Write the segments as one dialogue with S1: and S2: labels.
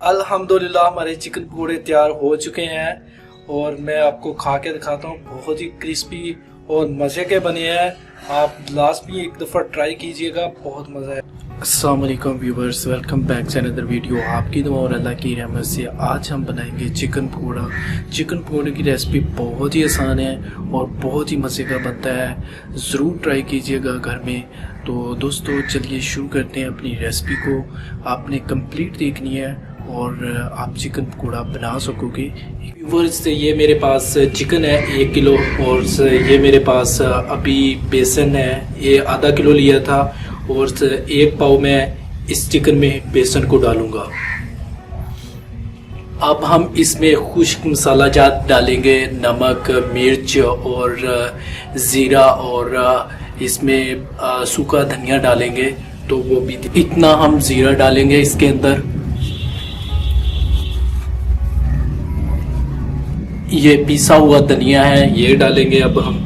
S1: अल्हम्दुलिल्लाह हमारे चिकन पकौड़े तैयार हो चुके हैं और मैं आपको खा के दिखाता हूँ। बहुत ही क्रिस्पी और मज़े के बने हैं। आप लास्ट में एक दफ़ा ट्राई कीजिएगा, बहुत मज़ा है। अस्सलाम वालेकुम viewers, welcome back to another video. आपकी दुआ और अल्लाह की रहमत से आज हम बनाएंगे चिकन पकौड़ा। चिकन पकौड़े की रेसिपी बहुत ही आसान है और बहुत ही मज़े का बनता है। ज़रूर ट्राई कीजिएगा घर में। तो दोस्तों चलिए शुरू करते हैं अपनी रेसिपी को। आपने कंप्लीट देखनी है और आप चिकन पकौड़ा बना सकोगे। व्यूवर्स, ये मेरे पास चिकन है 1 किलो और ये मेरे पास अभी बेसन है, ये आधा किलो लिया था और 1 पाव मैं इस चिकन में बेसन को डालूंगा। अब हम इसमें खुश्क मसाला जात डालेंगे, नमक, मिर्च और ज़ीरा और इसमें सूखा धनिया डालेंगे। तो वो भी इतना हम ज़ीरा डालेंगे इसके अंदर। ये पिसा हुआ धनिया है, ये डालेंगे अब हम।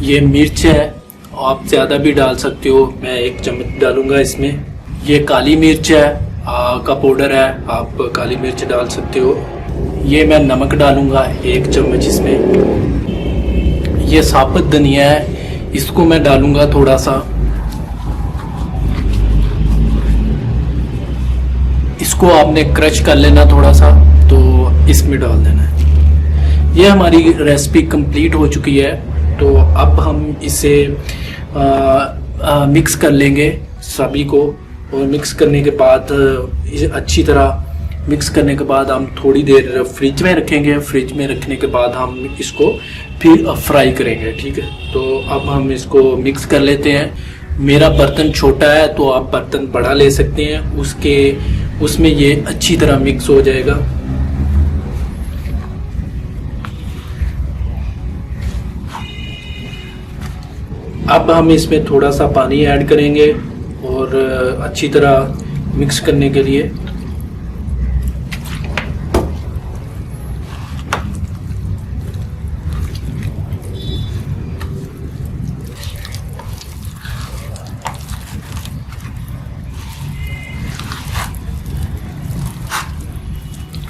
S1: ये मिर्च है, आप ज़्यादा भी डाल सकते हो, मैं 1 चम्मच डालूंगा इसमें। ये काली मिर्च है का पाउडर है, आप काली मिर्च डाल सकते हो। ये मैं नमक डालूंगा 1 चम्मच इसमें। ये साबुत धनिया है, इसको मैं डालूंगा थोड़ा सा। इसको आपने क्रश कर लेना थोड़ा सा, तो इसमें डाल देना है। ये हमारी रेसिपी कंप्लीट हो चुकी है। तो अब हम इसे मिक्स कर लेंगे सभी को। और मिक्स करने के बाद इसे अच्छी तरह मिक्स करने के बाद हम थोड़ी देर फ्रिज में रखेंगे। फ्रिज में रखने के बाद हम इसको फिर फ्राई करेंगे, ठीक है। तो अब हम इसको मिक्स कर लेते हैं। मेरा बर्तन छोटा है तो आप बर्तन बड़ा ले सकते हैं, उसमें ये अच्छी तरह मिक्स हो जाएगा। अब हम इसमें थोड़ा सा पानी ऐड करेंगे और अच्छी तरह मिक्स करने के लिए।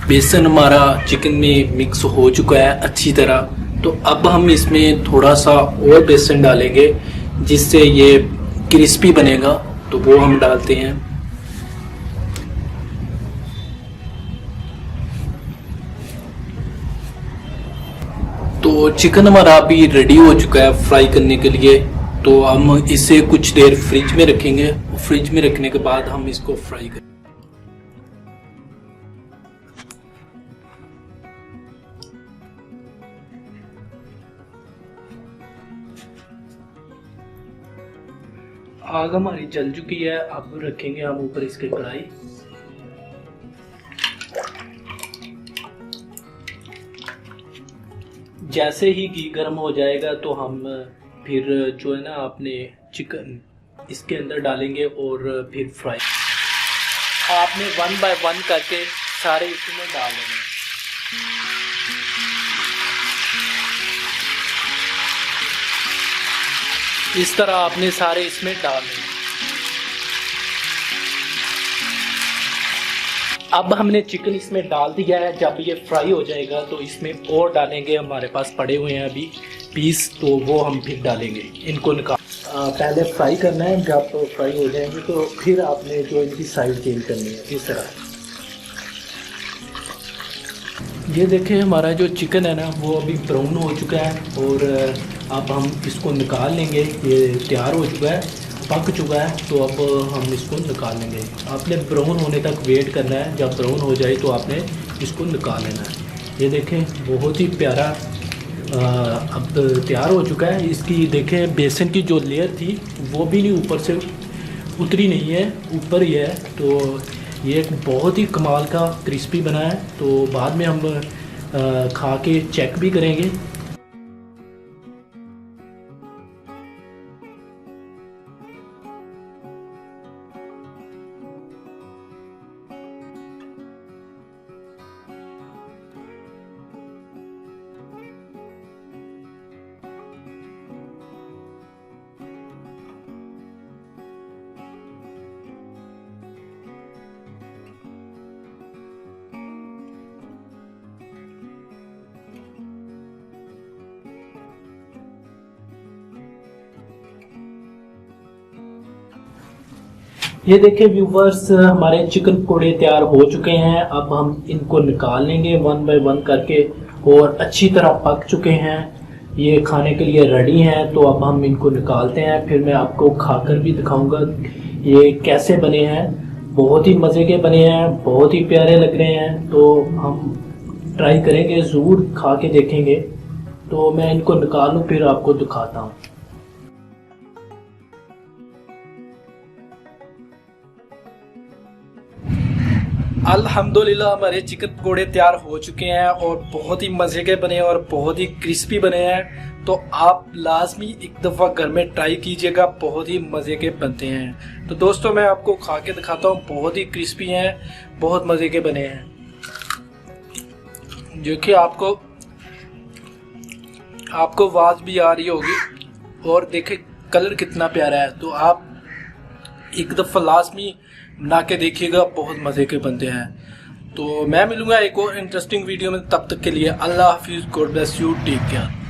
S1: बेसन हमारा चिकन में मिक्स हो चुका है अच्छी तरह। तो अब हम इसमें थोड़ा सा और बेसन डालेंगे जिससे ये क्रिस्पी बनेगा, तो वो हम डालते हैं। तो चिकन हमारा अभी रेडी हो चुका है फ्राई करने के लिए। तो हम इसे कुछ देर फ्रिज में रखेंगे। फ्रिज में रखने के बाद हम इसको फ्राई करेंगे। आग हमारी जल चुकी है। अब रखेंगे हम ऊपर इसके कढ़ाई। जैसे ही घी गर्म हो जाएगा तो हम फिर जो है ना अपने चिकन इसके अंदर डालेंगे और फिर फ्राई। आपने 1 बाय 1 करके सारे इसमें डाल देने। इस तरह आपने सारे इसमें डाल देने। अब हमने चिकन इसमें डाल दिया है। जब ये फ्राई हो जाएगा तो इसमें और डालेंगे, हमारे पास पड़े हुए हैं अभी पीस, तो वो हम फिर डालेंगे। इनको निकाल पहले फ्राई करना है। जब फ्राई हो जाएंगे तो फिर आपने जो इनकी साइज चेंज करनी है इस तरह। ये देखें, हमारा जो चिकन है ना वो अभी ब्राउन हो चुका है और अब हम इसको निकाल लेंगे। ये तैयार हो चुका है, पक चुका है। तो अब हम इसको निकाल लेंगे। आपने ब्राउन होने तक वेट करना है। जब ब्राउन हो जाए तो आपने इसको निकाल लेना है। ये देखें, बहुत ही प्यारा अब तैयार हो चुका है। इसकी देखें, बेसन की जो लेयर थी वो भी नहीं ऊपर से उतरी नहीं है, ऊपर ही है। तो ये एक बहुत ही कमाल का क्रिस्पी बना है। तो बाद में हम खा के चेक भी करेंगे।
S2: ये देखिए व्यूवर्स, हमारे चिकन पकौड़े तैयार हो चुके हैं। अब हम इनको निकाल लेंगे वन बाय वन करके, और अच्छी तरह पक चुके हैं, ये खाने के लिए रेडी हैं। तो अब हम इनको निकालते हैं, फिर मैं आपको खाकर भी दिखाऊंगा ये कैसे बने हैं। बहुत ही मज़े के बने हैं, बहुत ही प्यारे लग रहे हैं। तो हम ट्राई करेंगे, ज़रूर खा के देखेंगे। तो मैं इनको निकालूं फिर आपको दिखाता हूँ।
S1: अल्हम्दुलिल्लाह हमारे चिकन पकोड़े तैयार हो चुके हैं और बहुत ही मज़े के बने हैं और बहुत ही क्रिस्पी बने हैं। तो आप लाजमी एक दफ़ा घर में ट्राई कीजिएगा, बहुत ही मज़े के बनते हैं। तो दोस्तों मैं आपको खा के दिखाता हूँ, बहुत ही क्रिस्पी हैं, बहुत मज़े के बने हैं। देखिए आपको आवाज़ भी आ रही होगी, और देखिए कलर कितना प्यारा है। तो आप एक दफ़ा लाजमी बना के देखिएगा, बहुत मज़े के बनते हैं। तो मैं मिलूंगा एक और इंटरेस्टिंग वीडियो में, तब तक के लिए अल्लाह हाफिज़, God bless you, take care.